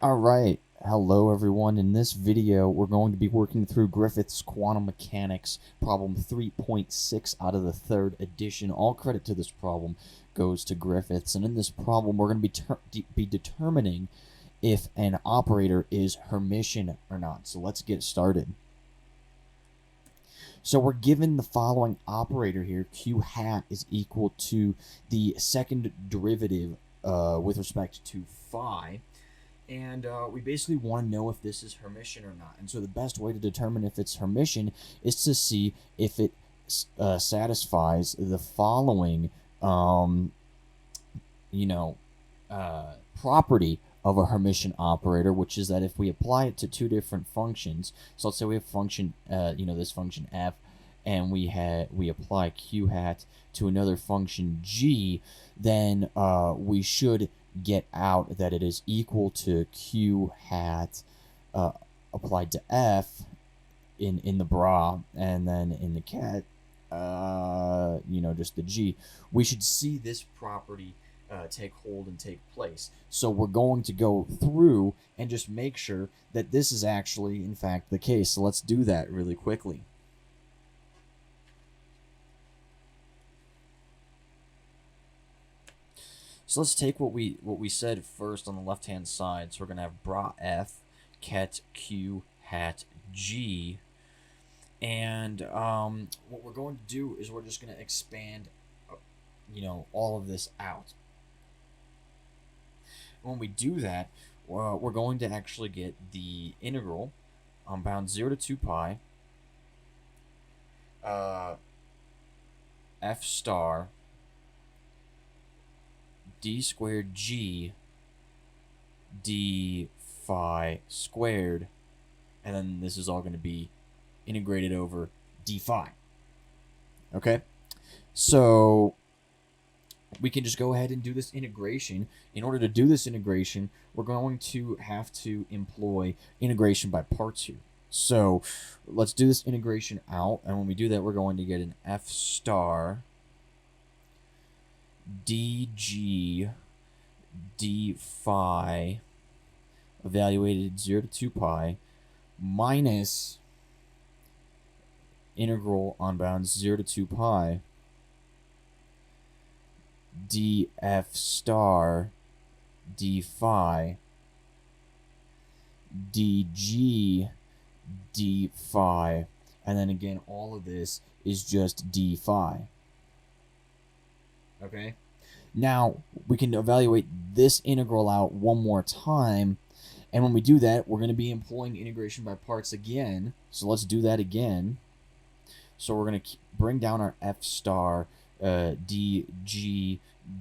Alright, hello everyone. In this video, we're going to be working through Griffiths Quantum Mechanics, problem 3.6 out of the 3rd edition. All credit to this problem goes to Griffiths, and in this problem, we're going to be determining if an operator is Hermitian or not. So let's get started. So we're given the following operator here. Q hat is equal to the second derivative with respect to phi. And we basically want to know if this is Hermitian or not. And so the best way to determine if it's Hermitian is to see if it satisfies the following, property of a Hermitian operator, which is that if we apply it to two different functions, so let's say we have function, this function f, and we apply q hat to another function g, then we should get out that it is equal to q hat applied to f in the bra, and then in the cat, just the g. We should see this property take hold and take place. So we're going to go through and just make sure that this is actually, in fact, the case. So let's do that really quickly. So let's take what we said first on the left-hand side. So we're going to have bra f, ket q hat g. And what we're going to do is we're just going to expand, all of this out. When we do that, we're going to actually get the integral on bound 0 to 2 pi f star d squared g d phi squared, and then this is all going to be integrated over d phi. Okay, so we can just go ahead and do this integration. In order to do this integration, we're going to have to employ integration by parts here. So let's do this integration out, and when we do that, we're going to get an f star dg d phi evaluated 0 to 2 pi minus integral on bound 0 to 2 pi df star d phi dg d phi, and then again all of this is just d phi. Okay, now we can evaluate this integral out one more time, and when we do that, we're going to be employing integration by parts again. So let's do that again. So we're going to bring down our f star dg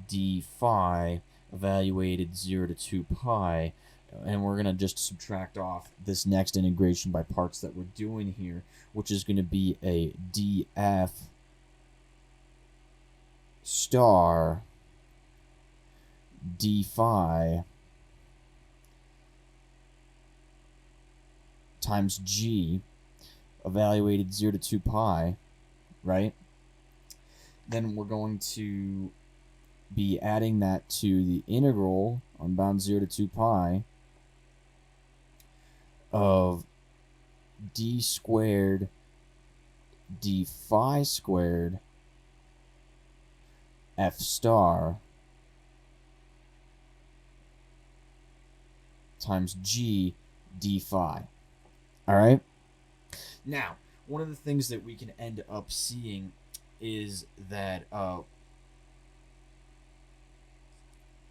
d phi evaluated 0 to 2 pi, and we're going to just subtract off this next integration by parts that we're doing here, which is going to be a df star d phi times g evaluated 0 to 2 pi, right? Then we're going to be adding that to the integral on bound 0 to 2 pi of d squared d phi squared f star times g d phi. All right? Now, one of the things that we can end up seeing is that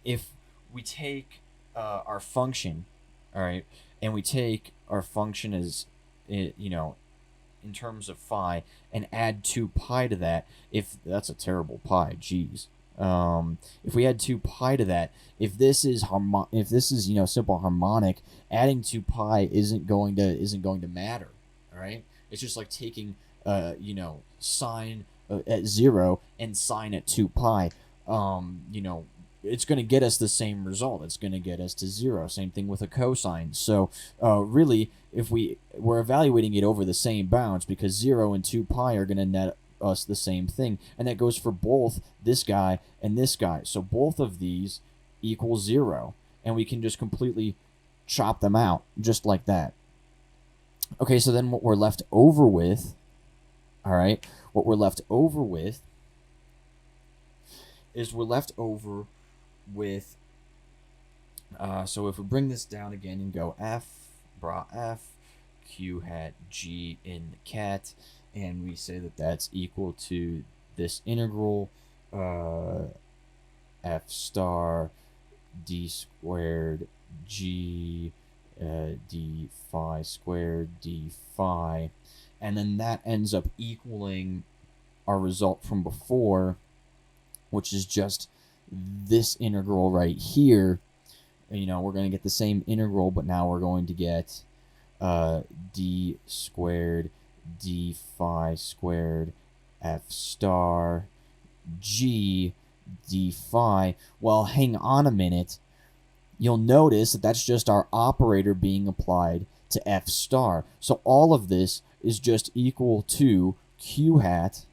if we take our function, all right, and we take our function as, in terms of phi, and add 2 pi to that, if that's a terrible pi, geez. If we add 2 pi to that, if this is simple harmonic, adding 2 pi isn't going to matter. All right, it's just like taking sine at 0 and sine at 2 pi. It's going to get us the same result. It's going to get us to 0. Same thing with a cosine. So really, if we're evaluating it over the same bounds, because 0 and 2 pi are going to net us the same thing, and that goes for both this guy and this guy. So both of these equal 0, and we can just completely chop them out just like that. Okay, so then what we're left over with, all right, what we're left over with is we're left over with, so if we bring this down again and go f, bra f, q hat g in the cat, and we say that that's equal to this integral, f star d squared g d phi squared d phi, and then that ends up equaling our result from before, which is just this integral right here. You know, we're going to get the same integral, but now we're going to get d squared d phi squared f star g d phi. Well, hang on a minute. You'll notice that that's just our operator being applied to f star. So all of this is just equal to q hat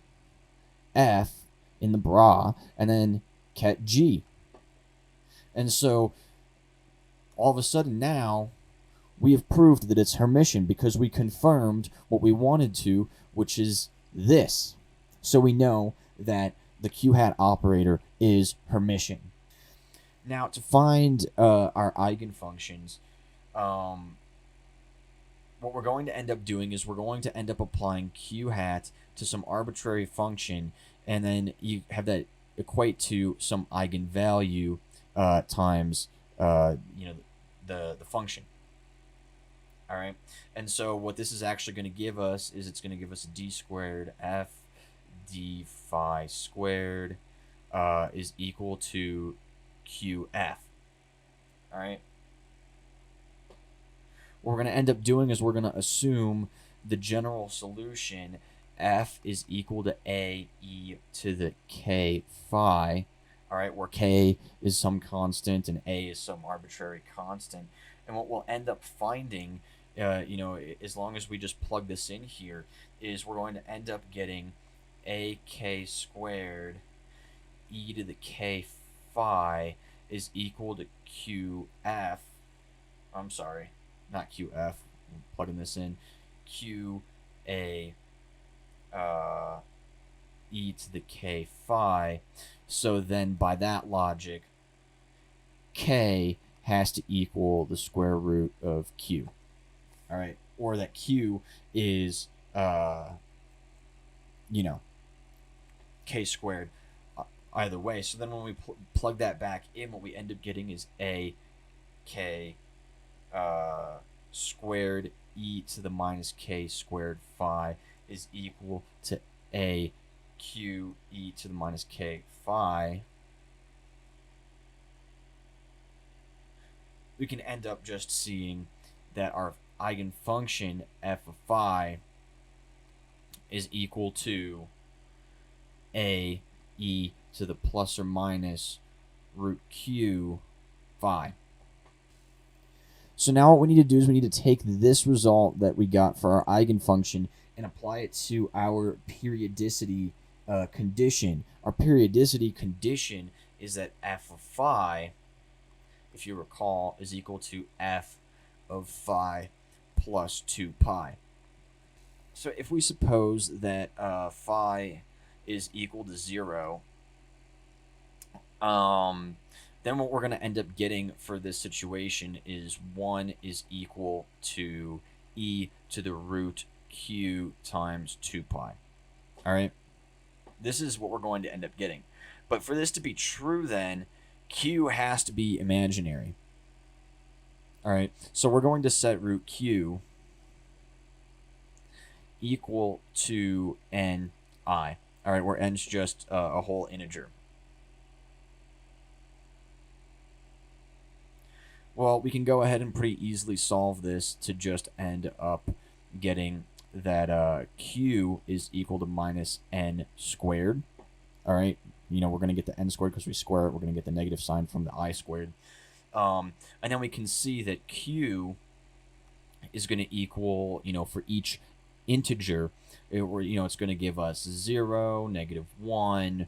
f in the bra and then ket g. And so all of a sudden now we have proved that it's Hermitian because we confirmed what we wanted to, which is this. So we know that the q hat operator is Hermitian. Now, to find our eigenfunctions, what we're going to end up doing is we're going to end up applying q hat to some arbitrary function, and then you have that equate to some eigenvalue times the function. All right, and so what this is actually going to give us is it's going to give us d squared f d phi squared is equal to qf. All right. What we're going to end up doing is we're going to assume the general solution f is equal to a e to the k phi. All right, where k is some constant and a is some arbitrary constant. And what we'll end up finding, as long as we just plug this in here, is we're going to end up getting ak squared e to the k phi is equal to qf. I'm sorry, not qf. I'm plugging this in. qa e to the k phi. So then by that logic, k has to equal the square root of q. All right, or that q is k squared either way. So then when we plug that back in, what we end up getting is a k squared e to the minus k squared phi is equal to a q e to the minus k phi. We can end up just seeing that our eigenfunction f of phi is equal to a e to the plus or minus root q phi. So now what we need to do is we need to take this result that we got for our eigenfunction and apply it to our periodicity condition. Our periodicity condition is that f of phi, if you recall, is equal to f of phi plus 2 pi. So if we suppose that phi is equal to 0, then what we're going to end up getting for this situation is 1 is equal to e to the root q times 2 pi. All right? This is what we're going to end up getting. But for this to be true then, q has to be imaginary. All right? So we're going to set root q equal to ni. All right, where n's just a whole integer. Well, we can go ahead and pretty easily solve this to just end up getting that q is equal to minus n squared. All right, we're going to get the n squared because we square it. We're going to get the negative sign from the I squared. And then we can see that q is going to equal, for each integer, it's going to give us 0, -1,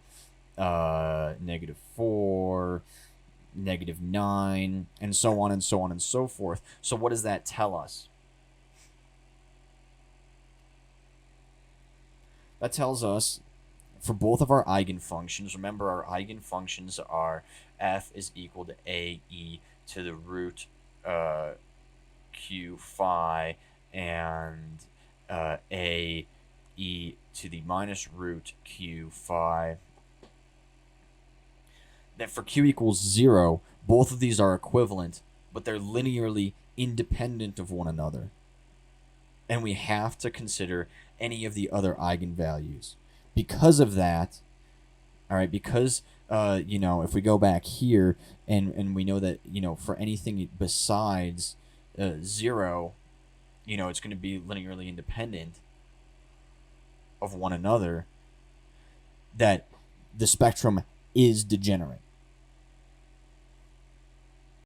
-4, -9, and so on and so on and so forth. So what does that tell us? That tells us for both of our eigenfunctions, remember our eigenfunctions are f is equal to ae to the root q phi and a e to the minus root q phi. That for q equals 0, both of these are equivalent, but they're linearly independent of one another. And we have to consider any of the other eigenvalues. Because of that, all right, because, if we go back here and we know that, for anything besides 0, it's going to be linearly independent of one another, that the spectrum is degenerate.